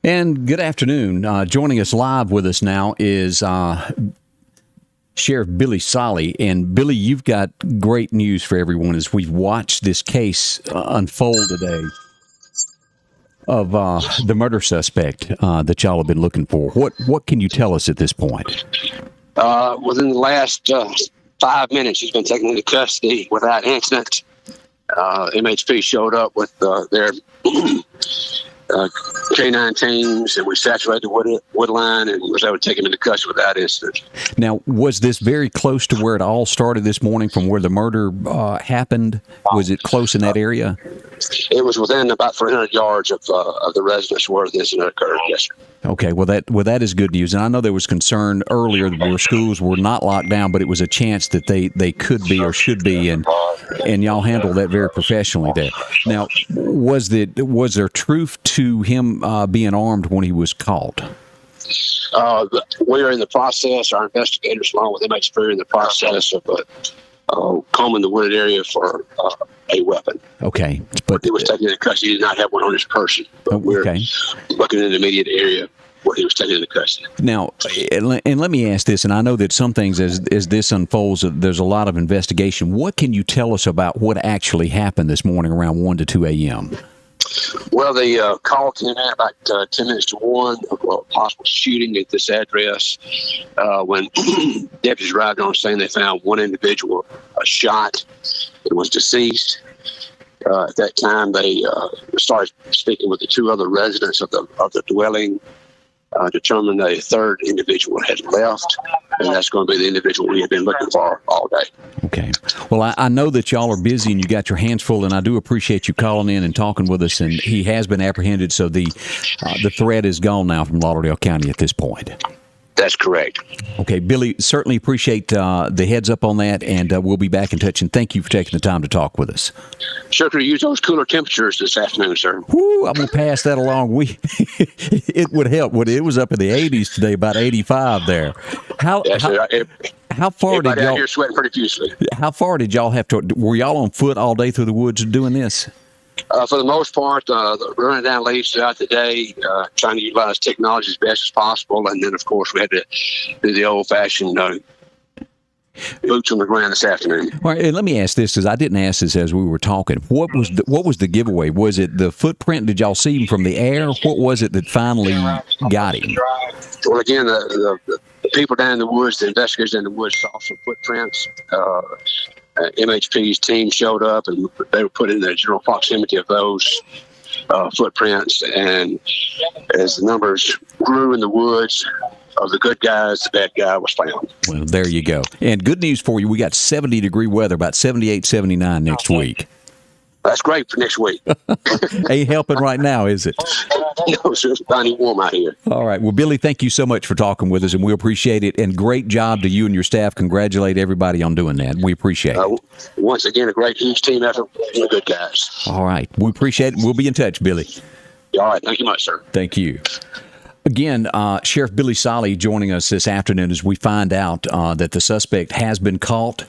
And good afternoon. Joining us live with us now is Sheriff Billy Sollie. And Billy, you've got great news for everyone as we've watched this case unfold today of the murder suspect that y'all have been looking for. What can you tell us at this point? Within the last 5 minutes, he's been taken into custody without incident. MHP showed up with their K9 teams, and we saturated the wood line and was able to take him into custody without incident. Now, was this very close to where it all started this morning from where the murder happened? Was it close in that area? It was within about 300 yards of the residence where the incident occurred, yes, sir. Okay, well that is good news. And I know there was concern earlier where schools were not locked down, but it was a chance that they could be or should be, and y'all handled that very professionally there. Now, was there truth to him being armed when he was caught? We are in the process, our investigators along with MHP are in the process of combing the wooded area for a weapon. Okay. But he was taken into custody. He did not have one on his person. But we're looking in the immediate area where he was taken into custody. Now, and let me ask this, and I know that some things as this unfolds, there's a lot of investigation. What can you tell us about what actually happened this morning around 1 to 2 a.m.? Well, the call came in about 10 minutes to 1 of a possible shooting at this address. When deputies arrived on scene, they found one individual shot and was deceased. At that time, they started speaking with the two other residents of the dwelling, determined a third individual had left, and that's going to be the individual we have been looking for all day. Okay. Well, I know that y'all are busy and you got your hands full, and I do appreciate you calling in and talking with us. And he has been apprehended, so the threat is gone now from Lauderdale County at this point. That's correct. Okay, Billy, certainly appreciate the heads up on that, and we'll be back in touch. And thank you for taking the time to talk with us. Sure, could use those cooler temperatures this afternoon, sir. Woo, I'm going to pass that along. It would help. It was up in the 80s today, about 85 there. How far did y'all out here sweating pretty profusely? How far did y'all have to? Were y'all on foot all day through the woods doing this? For the most part, running down leads throughout the day, trying to utilize technology as best as possible, and then, of course, we had to do the old-fashioned boots on the ground this afternoon. All right, and let me ask this, because I didn't ask this as we were talking. What was the giveaway? Was it the footprint? Did y'all see him from the air? What was it that finally got him? Well, again, the people down in the woods, the investigators in the woods saw some footprints. MHP's team showed up, and they were put in the general proximity of those footprints. And as the numbers grew in the woods of the good guys, the bad guy was found. Well, there you go. And good news for you, we got 70-degree weather, about 78, 79 next week. That's great for next week. Ain't helping right now, is it? No, sir. It's plenty warm out here. All right. Well, Billy, thank you so much for talking with us, and we appreciate it. And great job to you and your staff. Congratulate everybody on doing that. We appreciate it. Once again, a great huge team effort. Good guys. All right. We appreciate it. We'll be in touch, Billy. All right. Thank you much, sir. Thank you. Again, Sheriff Billy Sollie joining us this afternoon as we find out that the suspect has been caught,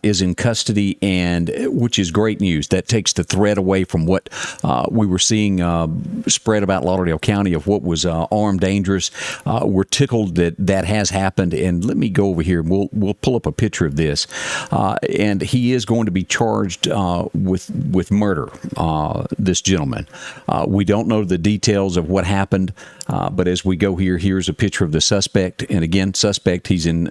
is in custody, and which is great news. That takes the threat away from what we were seeing spread about Lauderdale County of what was armed, dangerous. We're tickled that has happened, and let me go over here and we'll pull up a picture of this. And he is going to be charged with murder. This gentleman. We don't know the details of what happened, but as we go here, here's a picture of the suspect, and again, suspect, he's in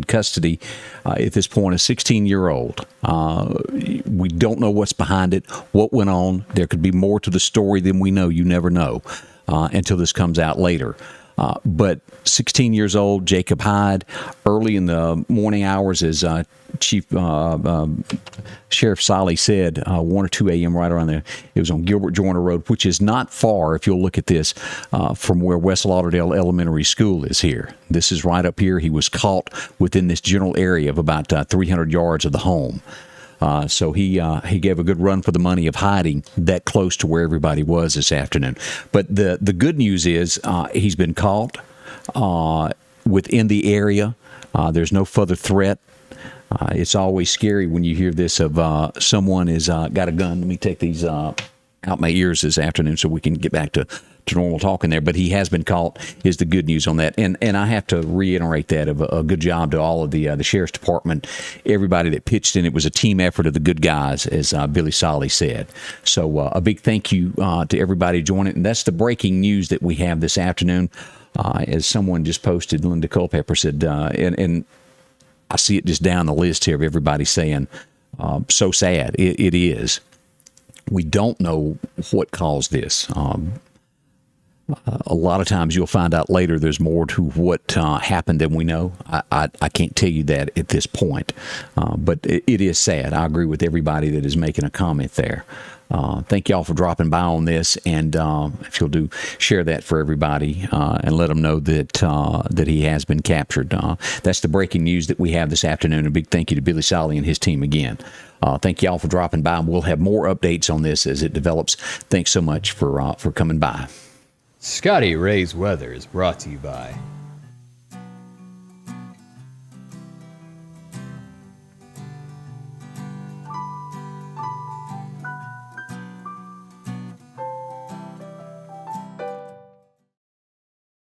custody at this point, a 16-year-old. We don't know what's behind it, what went on. There could be more to the story than we know. You never know until this comes out later. But 16 years old, Jacob Hyde, early in the morning hours, as Chief Sheriff Sollie said, 1 or 2 a.m. right around there. It was on Gilbert Joyner Road, which is not far, if you'll look at this, from where West Lauderdale Elementary School is here. This is right up here. He was caught within this general area of about 300 yards of the home. So he gave a good run for the money of hiding that close to where everybody was this afternoon. But the good news is he's been caught within the area. There's no further threat. It's always scary when you hear this of someone has got a gun. Let me take these out my ears this afternoon so we can get back to to normal talking there, but he has been caught is the good news on that. And I have to reiterate that of a good job to all of the Sheriff's Department, everybody that pitched in. It was a team effort of the good guys, as Billy Sollie said. So a big thank you to everybody joining. And that's the breaking news that we have this afternoon. As someone just posted, Linda Culpepper said, and I see it just down the list here of everybody saying, so sad. It is. We don't know what caused this. A lot of times you'll find out later there's more to what happened than we know. I can't tell you that at this point, but it is sad. I agree with everybody that is making a comment there. Thank y'all for dropping by on this, and if you'll do share that for everybody and let them know that he has been captured. That's the breaking news that we have this afternoon. A big thank you to Billy Sollie and his team again. Thank y'all for dropping by. We'll have more updates on this as it develops. Thanks so much for coming by. Scotty Ray's Weather is brought to you by